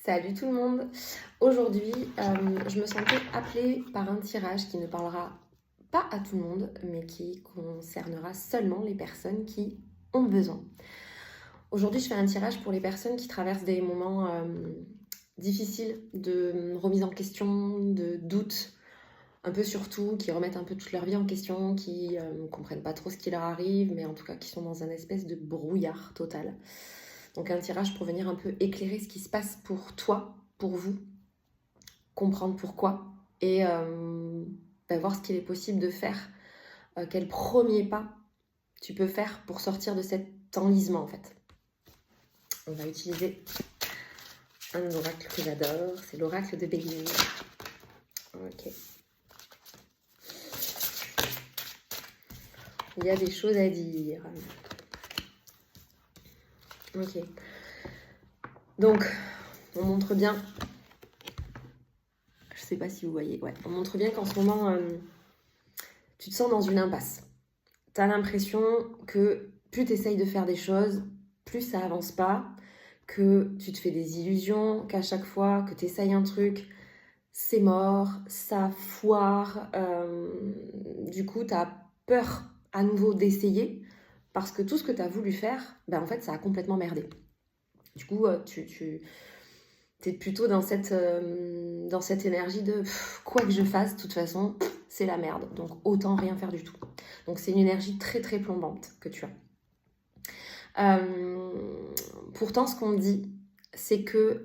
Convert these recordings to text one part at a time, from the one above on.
Salut tout le monde. Aujourd'hui, je me sentais appelée par un tirage qui ne parlera pas à tout le monde, mais qui concernera seulement les personnes qui ont besoin. Aujourd'hui, je fais un tirage pour les personnes qui traversent des moments difficiles de remise en question, de doute, un peu surtout, qui remettent un peu toute leur vie en question, qui ne comprennent pas trop ce qui leur arrive, mais en tout cas qui sont dans un espèce de brouillard total. Donc un tirage pour venir un peu éclairer ce qui se passe pour toi, pour vous, comprendre pourquoi et voir ce qu'il est possible de faire. Quel premier pas tu peux faire pour sortir de cet enlisement en fait. On va utiliser un oracle que j'adore, c'est l'oracle de Bélier. Ok. Il y a des choses à dire. Ok. Donc, on montre bien. Je sais pas si vous voyez. Ouais, on montre bien qu'en ce moment, tu te sens dans une impasse. Tu as l'impression que plus tu essayes de faire des choses, plus ça avance pas, que tu te fais des illusions, qu'à chaque fois que tu essayes un truc, c'est mort, ça foire. Du coup, tu as peur à nouveau d'essayer parce que tout ce que tu as voulu faire, en fait, ça a complètement merdé. Du coup, tu es plutôt dans cette énergie de quoi que je fasse, de toute façon, c'est la merde. Donc, autant rien faire du tout. Donc, c'est une énergie très, très plombante que tu as. Pourtant, ce qu'on dit, c'est que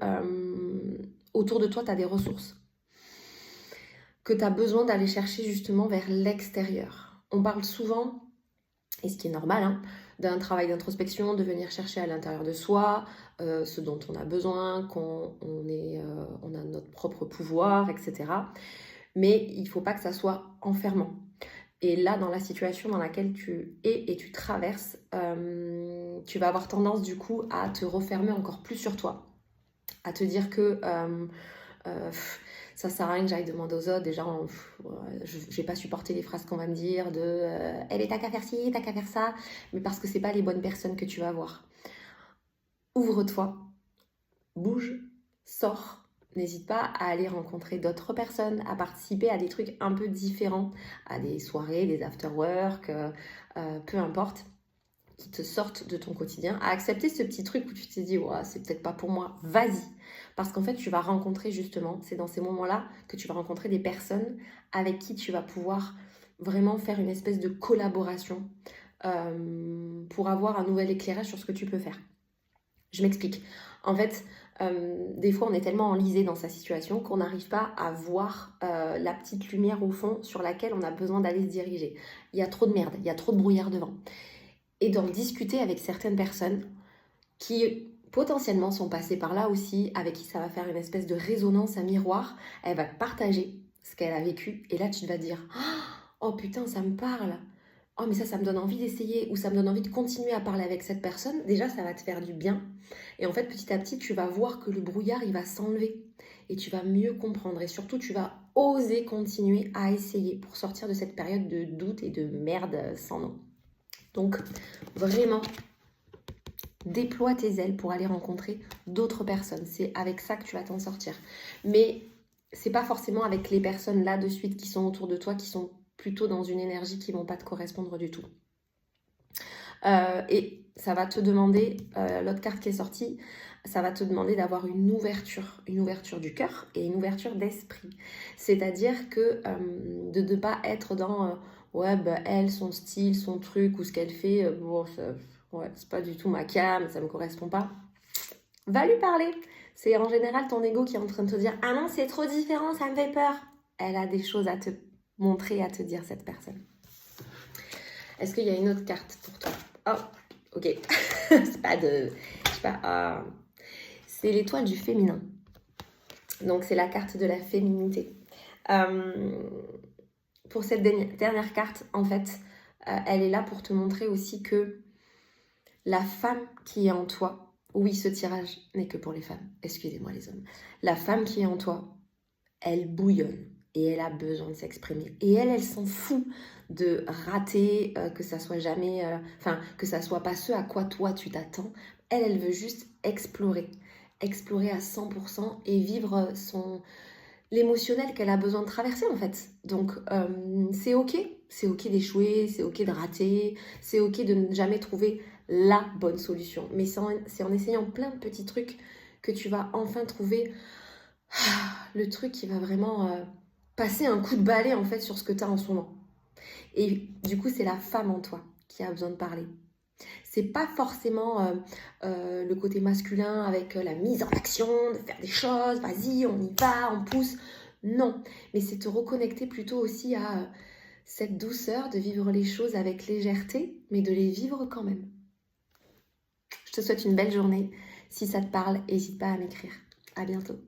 autour de toi, tu as des ressources. Que tu as besoin d'aller chercher justement vers l'extérieur. On parle souvent, et ce qui est normal, d'un travail d'introspection, de venir chercher à l'intérieur de soi ce dont on a besoin, qu'on a notre propre pouvoir, etc. Mais il ne faut pas que ça soit enfermant. Et là, dans la situation dans laquelle tu es et tu traverses, tu vas avoir tendance du coup à te refermer encore plus sur toi, à te dire que ça sert à rien que j'aille demander aux autres. Déjà, je vais pas supporter les phrases qu'on va me dire de eh ben t'as qu'à faire ci, t'as qu'à faire ça, mais parce que c'est pas les bonnes personnes que tu vas voir. Ouvre-toi, bouge, sors. N'hésite pas à aller rencontrer d'autres personnes, à participer à des trucs un peu différents, à des soirées, des after-work, peu importe, qui te sortent de ton quotidien, à accepter ce petit truc où tu t'es dit ouais, c'est peut-être pas pour moi, vas-y. Parce qu'en fait, tu vas rencontrer justement, c'est dans ces moments-là que tu vas rencontrer des personnes avec qui tu vas pouvoir vraiment faire une espèce de collaboration pour avoir un nouvel éclairage sur ce que tu peux faire. Je m'explique. En fait, des fois, on est tellement enlisé dans sa situation qu'on n'arrive pas à voir la petite lumière au fond sur laquelle on a besoin d'aller se diriger. Il y a trop de merde, il y a trop de brouillard devant. Et d'en discuter avec certaines personnes qui potentiellement sont passées par là aussi, avec qui ça va faire une espèce de résonance, un miroir. Elle va te partager ce qu'elle a vécu et là tu vas dire « Oh putain, ça me parle !» Oh mais ça me donne envie d'essayer ou ça me donne envie de continuer à parler avec cette personne. Déjà, ça va te faire du bien. Et en fait, petit à petit, tu vas voir que le brouillard, il va s'enlever et tu vas mieux comprendre. Et surtout, tu vas oser continuer à essayer pour sortir de cette période de doute et de merde sans nom. Donc, vraiment, déploie tes ailes pour aller rencontrer d'autres personnes. C'est avec ça que tu vas t'en sortir. Mais c'est pas forcément avec les personnes là de suite qui sont autour de toi, qui sont plutôt dans une énergie qui vont pas te correspondre du tout. Et ça va te demander, l'autre carte qui est sortie, ça va te demander d'avoir une ouverture du cœur et une ouverture d'esprit. C'est-à-dire que de ne pas être dans elle, son style, son truc ou ce qu'elle fait, c'est pas du tout ma cam, ça me correspond pas. Va lui parler. C'est en général ton ego qui est en train de te dire ah non, c'est trop différent, ça me fait peur. Elle a des choses à te montrer, à te dire, cette personne. Est-ce qu'il y a une autre carte pour toi? Oh, ok. C'est pas de... Je sais pas. C'est l'étoile du féminin. Donc, c'est la carte de la féminité. Pour cette dernière carte, en fait, elle est là pour te montrer aussi que la femme qui est en toi... Oui, ce tirage n'est que pour les femmes. Excusez-moi les hommes. La femme qui est en toi, elle bouillonne. Et elle a besoin de s'exprimer. Et elle s'en fout de rater, que ça soit jamais... que ça soit pas ce à quoi toi tu t'attends. Elle veut juste explorer. explorer à 100% et vivre l'émotionnel qu'elle a besoin de traverser en fait. Donc c'est ok d'échouer, c'est ok de rater, c'est ok de ne jamais trouver la bonne solution. Mais c'est en essayant plein de petits trucs que tu vas enfin trouver le truc qui va vraiment passer un coup de balai en fait sur ce que tu as en ce moment. Et du coup, c'est la femme en toi qui a besoin de parler. C'est pas forcément le côté masculin avec la mise en action, de faire des choses, vas-y, on y va, on pousse. Non, mais c'est te reconnecter plutôt aussi à cette douceur de vivre les choses avec légèreté, mais de les vivre quand même. Je te souhaite une belle journée. Si ça te parle, n'hésite pas à m'écrire. À bientôt.